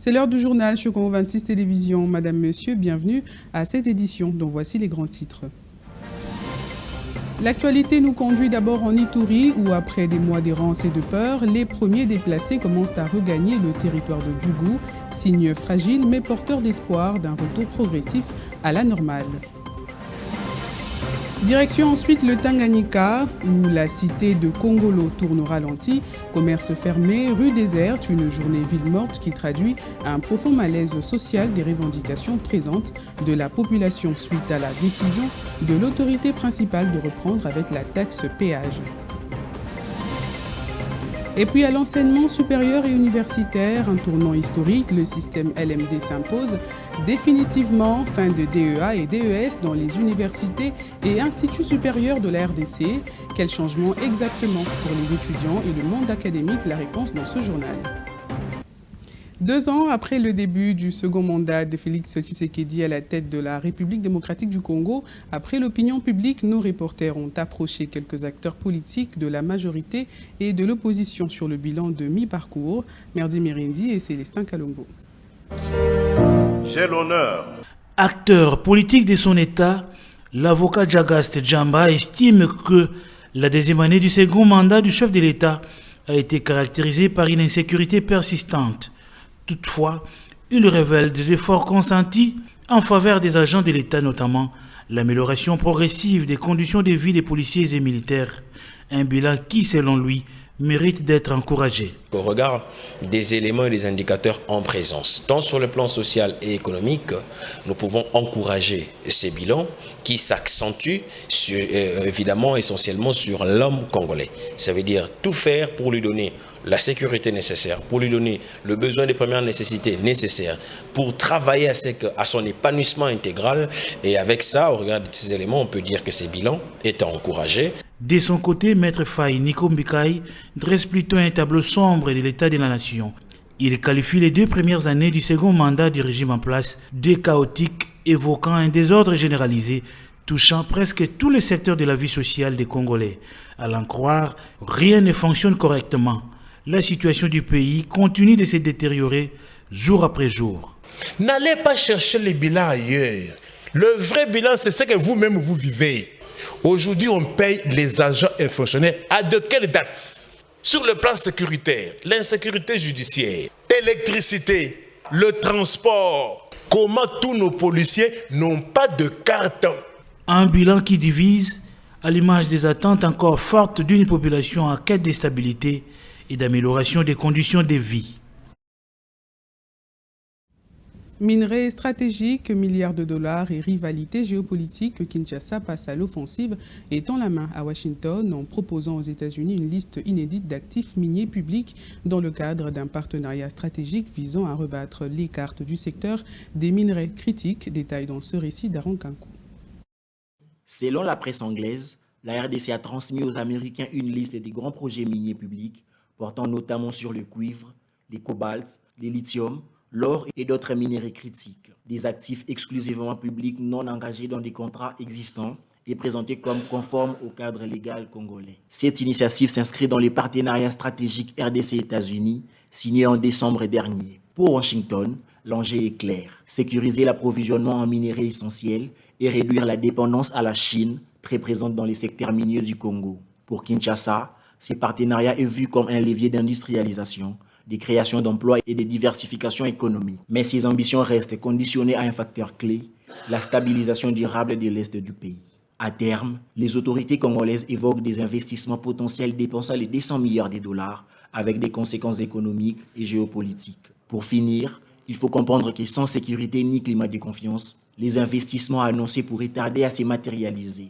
C'est l'heure du journal sur Congo 26 Télévision. Madame, Monsieur, bienvenue à cette édition dont voici les grands titres. L'actualité nous conduit d'abord en Ituri où, après des mois d'errance et de peur, les premiers déplacés commencent à regagner le territoire de Djougou, signe fragile mais porteur d'espoir d'un retour progressif à la normale. Direction ensuite le Tanganyika, où la cité de Kongolo tourne au ralenti. Commerce fermé, rue déserte, une journée ville morte qui traduit un profond malaise social des revendications présentes de la population suite à la décision de l'autorité principale de reprendre avec la taxe péage. Et puis à l'enseignement supérieur et universitaire, un tournant historique, le système LMD s'impose définitivement, fin de DEA et DES dans les universités et instituts supérieurs de la RDC. Quel changement exactement pour les étudiants et le monde académique? La réponse dans ce journal. 2 ans après le début du second mandat de Félix Tshisekedi à la tête de la République démocratique du Congo, après l'opinion publique, nos reporters ont approché quelques acteurs politiques de la majorité et de l'opposition sur le bilan de mi-parcours, Merdi Mirindi et Célestin Kalongo. J'ai l'honneur. Acteur politique de son État, l'avocat Jagast Djamba estime que la deuxième année du second mandat du chef de l'État a été caractérisée par une insécurité persistante. Toutefois, il révèle des efforts consentis en faveur des agents de l'État, notamment l'amélioration progressive des conditions de vie des policiers et militaires. Un bilan qui, selon lui, mérite d'être encouragé. Au regard des éléments et des indicateurs en présence, tant sur le plan social et économique, nous pouvons encourager ces bilans qui s'accentuent évidemment essentiellement sur l'homme congolais. Ça veut dire tout faire pour lui donner la sécurité nécessaire, pour lui donner le besoin des premières nécessités nécessaires, pour travailler à son épanouissement intégral. Et avec ça, au regard de ces éléments, on peut dire que ces bilans étant encouragés. De son côté, Maître Faye Nico Mbikai dresse plutôt un tableau sombre de l'état de la nation. Il qualifie les 2 premières années du second mandat du régime en place de chaotiques, évoquant un désordre généralisé touchant presque tous les secteurs de la vie sociale des Congolais. À l'en croire, rien ne fonctionne correctement. La situation du pays continue de se détériorer jour après jour. N'allez pas chercher les bilans ailleurs. Le vrai bilan, c'est ce que vous-même vous vivez. Aujourd'hui, on paye les agents et fonctionnaires à de quelle date? Sur le plan sécuritaire, l'insécurité judiciaire, l'électricité, le transport. Comment tous nos policiers n'ont pas de carte? Un bilan qui divise, à l'image des attentes encore fortes d'une population en quête de stabilité et d'amélioration des conditions de vie. Minerais stratégiques, milliards de dollars et rivalité géopolitique, Kinshasa passe à l'offensive et tend la main à Washington en proposant aux États-Unis une liste inédite d'actifs miniers publics dans le cadre d'un partenariat stratégique visant à rebattre les cartes du secteur des minerais critiques. Détail dans ce récit d'Aaron Kankou. Selon la presse anglaise, la RDC a transmis aux Américains une liste des grands projets miniers publics portant notamment sur le cuivre, les cobaltes, les lithium, l'or et d'autres minéraux critiques. Des actifs exclusivement publics non engagés dans des contrats existants et présentés comme conformes au cadre légal congolais. Cette initiative s'inscrit dans les partenariats stratégiques RDC-États-Unis signés en décembre dernier. Pour Washington, l'enjeu est clair. Sécuriser l'approvisionnement en minéraux essentiels et réduire la dépendance à la Chine, très présente dans les secteurs miniers du Congo. Pour Kinshasa, ce partenariat est vu comme un levier d'industrialisation, de création d'emplois et de diversification économique. Mais ces ambitions restent conditionnées à un facteur clé, la stabilisation durable de l'Est du pays. À terme, les autorités congolaises évoquent des investissements potentiels dépensant les 200 milliards de dollars avec des conséquences économiques et géopolitiques. Pour finir, il faut comprendre que sans sécurité ni climat de confiance, les investissements annoncés pourraient tarder à se matérialiser.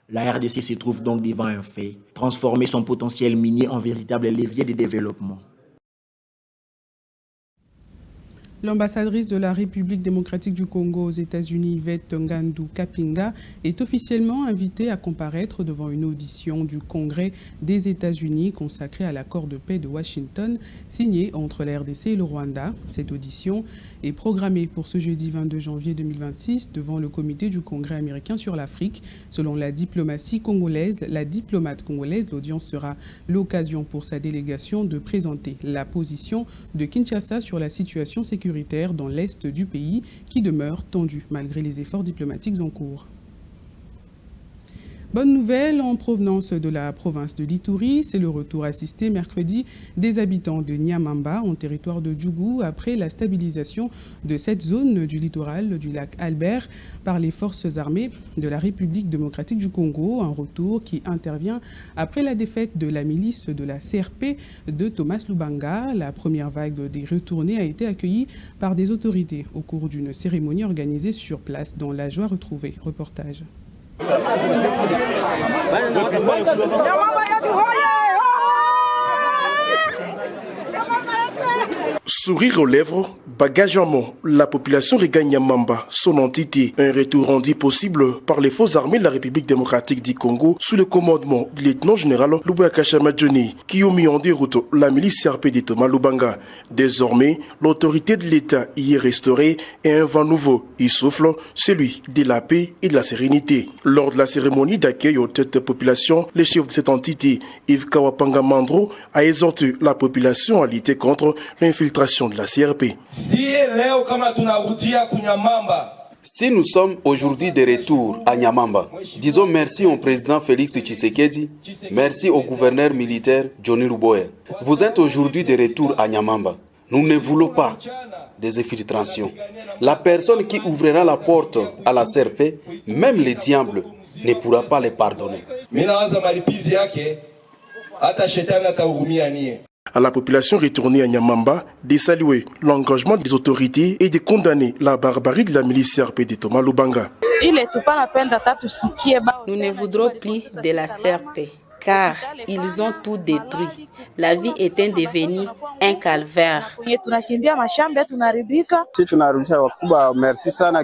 La RDC se trouve donc devant un fait, transformer son potentiel minier en véritable levier de développement. L'ambassadrice de la République démocratique du Congo aux États-Unis, Yvette Ngandou Kapinga, est officiellement invitée à comparaître devant une audition du Congrès des États-Unis consacrée à l'accord de paix de Washington signé entre la RDC et le Rwanda. Cette audition est programmée pour ce jeudi 22 janvier 2026 devant le comité du Congrès américain sur l'Afrique. Selon la diplomate congolaise, l'audience sera l'occasion pour sa délégation de présenter la position de Kinshasa sur la situation sécuritaire sécuritaire dans l'est du pays qui demeure tendu malgré les efforts diplomatiques en cours. Bonne nouvelle en provenance de la province de l'Ituri, c'est le retour assisté mercredi des habitants de Nyamamba en territoire de Djougou après la stabilisation de cette zone du littoral du lac Albert par les forces armées de la République démocratique du Congo. Un retour qui intervient après la défaite de la milice de la CRP de Thomas Lubanga. La première vague des retournés a été accueillie par des autorités au cours d'une cérémonie organisée sur place dans la joie retrouvée. Reportage. Sourire aux lèvres, bagage en main, la population regagne Nyamamba, son entité. Un retour rendu possible par les forces armées de la République démocratique du Congo sous le commandement du lieutenant-général Lubaka Chamadjoni, qui ont mis en déroute la milice CRP de Thomas Lubanga. Désormais, l'autorité de l'État y est restaurée et un vent nouveau y souffle, celui de la paix et de la sérénité. Lors de la cérémonie d'accueil aux têtes de population, le chef de cette entité, Yves Kawapanga Mandro, a exhorté la population à lutter contre l'infiltration de la CRP. Si nous sommes aujourd'hui de retour à Nyamamba, disons merci au président Félix Tshisekedi, merci au gouverneur militaire Johnny Luboya. Vous êtes aujourd'hui de retour à Nyamamba. Nous ne voulons pas des infiltrations. La personne qui ouvrira la porte à la CRP, même le diable, ne pourra pas les pardonner. À la population retournée à Nyamamba de saluer l'engagement des autorités et de condamner la barbarie de la milice CRP de Thomas Lubanga. Nous ne voudrons plus de la CRP car ils ont tout détruit. La vie était devenue un calvaire.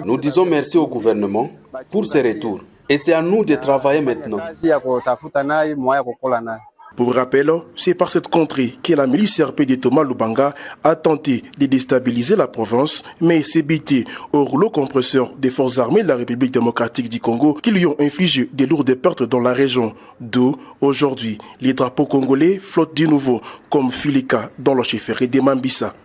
Nous disons merci au gouvernement pour ce retour. Et c'est à nous de travailler maintenant. Pour rappel, c'est par cette contrée que la milice CRP de Thomas Lubanga a tenté de déstabiliser la province, mais s'est bité au rouleau compresseur des forces armées de la République démocratique du Congo qui lui ont infligé de lourdes pertes dans la région. D'où, aujourd'hui, les drapeaux congolais flottent de nouveau comme Filika dans le chefferie de Mambisa.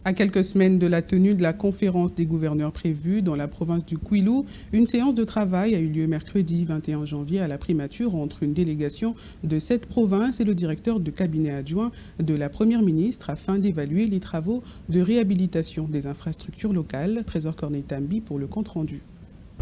À quelques semaines de la tenue de la conférence des gouverneurs prévue dans la province du Kwilu, une séance de travail a eu lieu mercredi 21 janvier à la primature entre une délégation de cette province et le directeur de cabinet adjoint de la première ministre afin d'évaluer les travaux de réhabilitation des infrastructures locales. Trésor Corneille-Tambi pour le compte-rendu.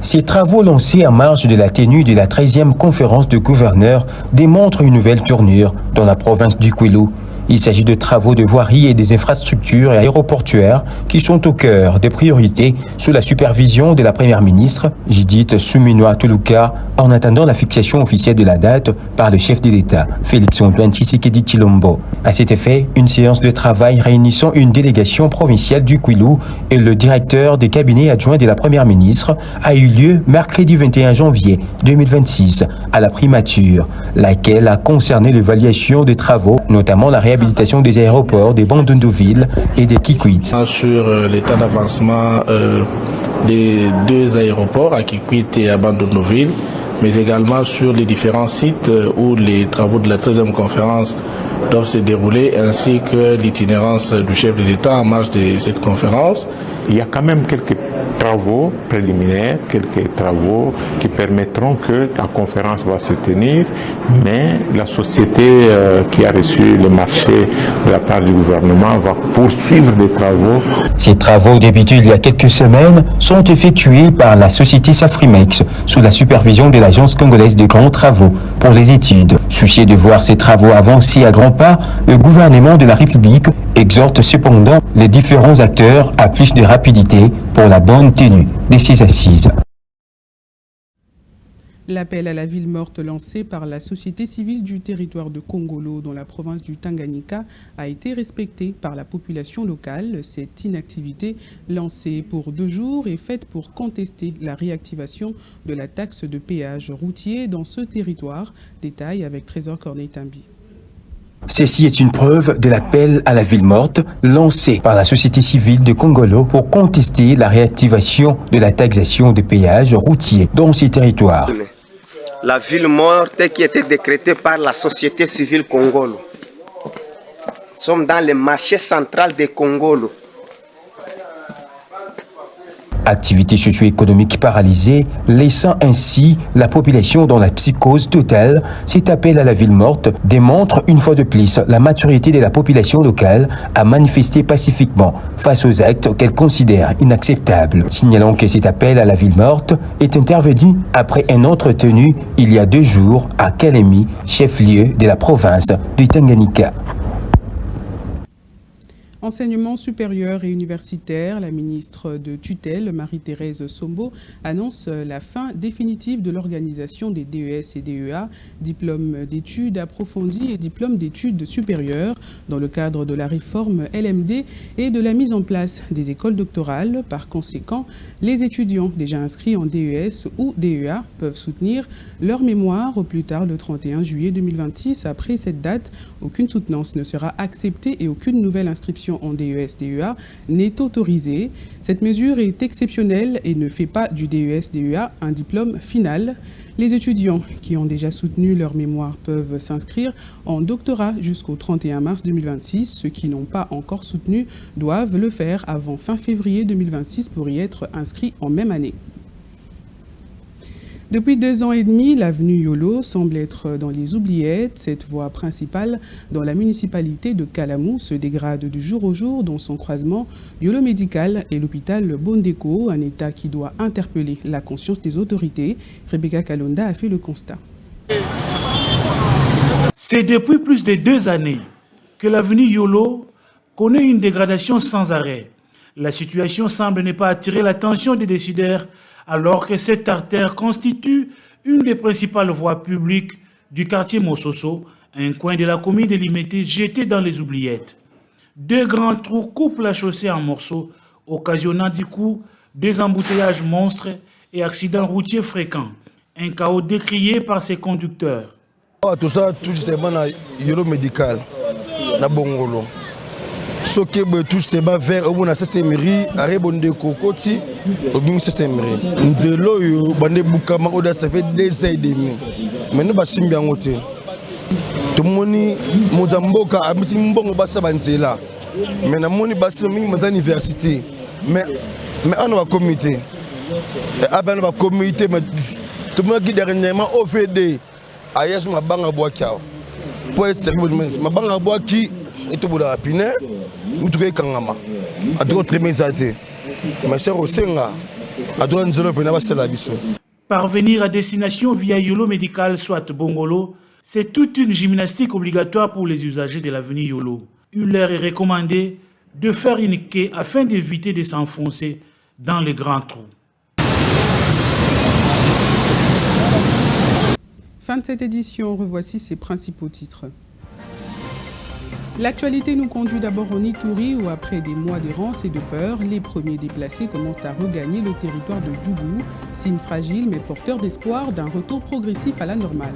Ces travaux lancés en marge de la tenue de la 13e conférence de gouverneurs démontrent une nouvelle tournure dans la province du Kwilu. Il s'agit de travaux de voirie et des infrastructures aéroportuaires qui sont au cœur des priorités sous la supervision de la première ministre, Judith Suminwa Tuluka, en attendant la fixation officielle de la date par le chef de l'État, Félix-Antoine Tshisekedi Tshilombo. À cet effet, une séance de travail réunissant une délégation provinciale du Kwilu et le directeur des cabinets adjoints de la première ministre a eu lieu mercredi 21 janvier 2026 à la primature, laquelle a concerné l'évaluation des travaux, notamment la réhabilitation des aéroports des Bandundu-Ville et des Kikwit. Sur l'état d'avancement des deux aéroports à Kikwit et à Bandundu-Ville, mais également sur les différents sites où les travaux de la 13e conférence doivent se dérouler, ainsi que l'itinérance du chef de l'État en marge de cette conférence. Il y a quand même quelques travaux préliminaires, quelques travaux qui permettront que la conférence va se tenir, mais la société qui a reçu le marché de la part du gouvernement va poursuivre des travaux. Ces travaux débutés il y a quelques semaines sont effectués par la société Safrimex sous la supervision de l'Agence congolaise de grands travaux pour les études. Soucieux de voir ces travaux avancer à grands pas, le gouvernement de la République exhorte cependant les différents acteurs à plus de rapidité pour la bonne tenue de ces assises. L'appel à la ville morte lancé par la société civile du territoire de Kongolo dans la province du Tanganyika a été respecté par la population locale. Cette inactivité lancée pour 2 jours est faite pour contester la réactivation de la taxe de péage routier dans ce territoire. Détail avec Trésor Corneille-Tambi. Ceci est une preuve de l'appel à la ville morte lancé par la société civile de Kongolo pour contester la réactivation de la taxation des péages routiers dans ces territoires. La ville morte qui était décrétée par la société civile Kongolo. sommes dans le marché central de Kongolo. Activité socio-économique paralysée, laissant ainsi la population dans la psychose totale, cet appel à la ville morte démontre une fois de plus la maturité de la population locale à manifester pacifiquement face aux actes qu'elle considère inacceptables. Signalons que cet appel à la ville morte est intervenu après un autre tenu il y a 2 jours à Kalemi, chef-lieu de la province du Tanganyika. Enseignement supérieur et universitaire, la ministre de tutelle, Marie-Thérèse Sombo, annonce la fin définitive de l'organisation des DES et DEA, diplômes d'études approfondies et diplômes d'études supérieures, dans le cadre de la réforme LMD et de la mise en place des écoles doctorales. Par conséquent, les étudiants déjà inscrits en DES ou DEA peuvent soutenir leur mémoire au plus tard le 31 juillet 2026. Après cette date, aucune soutenance ne sera acceptée et aucune nouvelle inscription en DES, DEA n'est autorisée. Cette mesure est exceptionnelle et ne fait pas du DES, DEA un diplôme final. Les étudiants qui ont déjà soutenu leur mémoire peuvent s'inscrire en doctorat jusqu'au 31 mars 2026. Ceux qui n'ont pas encore soutenu doivent le faire avant fin février 2026 pour y être inscrits en même année. Depuis 2 ans et demi, l'avenue Yolo semble être dans les oubliettes. Cette voie principale dans la municipalité de Kalamou se dégrade du jour au jour dans son croisement Yolo Médical et l'hôpital Bondeko, un état qui doit interpeller la conscience des autorités. Rebecca Kalonda a fait le constat. C'est depuis plus de 2 années que l'avenue Yolo connaît une dégradation sans arrêt. La situation semble ne pas attirer l'attention des décideurs alors que cette artère constitue une des principales voies publiques du quartier Mososo, un coin de la commune de Limete jeté dans les oubliettes. 2 grands trous coupent la chaussée en morceaux, occasionnant du coup des embouteillages monstres et accidents routiers fréquents. Un chaos décrié par ses conducteurs. Tout ça, tout justement, dans Yolo Médical, na Bongolo. Ce qui est tout justement vers au moins cette mairie, à Bondeko Koti, au moins cette mairie. Nzelo yo, bande Bukama, oda ça fait 2 ans et demi. Mais nous basim bien côté. Tout le monde, Mozamboka, abisi mbongo basa banzela. Mais na moni basa mingi dans l'université. Mais on va comité. Après on va comité, mais tout le monde qui dernièrement OVD, ayes ma banga boakia. Pour être sérieux, ma banga boaki. Et tout le monde a piné, nous trouvons Kangama. À droite, très bien zate. Mais c'est au Senga. À droite, nous allons passer la biso. Parvenir à destination via Yolo Médical, soit Bongolo, c'est toute une gymnastique obligatoire pour les usagers de l'avenue Yolo. Il leur est recommandé de faire une quai afin d'éviter de s'enfoncer dans les grands trous. Fin de cette édition, revoici ses principaux titres. L'actualité nous conduit d'abord en Ituri où après des mois d'errance et de peur, les premiers déplacés commencent à regagner le territoire de Djougou, signe fragile mais porteur d'espoir d'un retour progressif à la normale.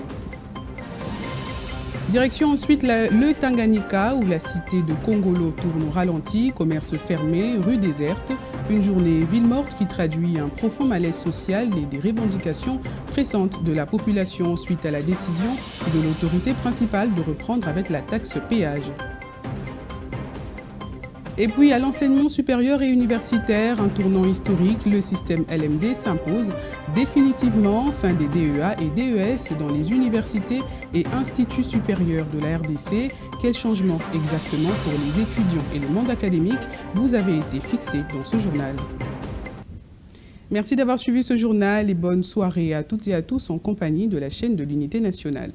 Direction ensuite le Tanganyika où la cité de Kongolo tourne au ralenti, commerce fermé, rue déserte, une journée ville morte qui traduit un profond malaise social et des revendications pressantes de la population suite à la décision de l'autorité principale de reprendre avec la taxe péage. Et puis à l'enseignement supérieur et universitaire, un tournant historique, le système LMD s'impose définitivement, fin des DEA et DES dans les universités et instituts supérieurs de la RDC. Quel changement exactement pour les étudiants et le monde académique vous avez été fixé dans ce journal. Merci d'avoir suivi ce journal et bonne soirée à toutes et à tous en compagnie de la chaîne de l'Unité nationale.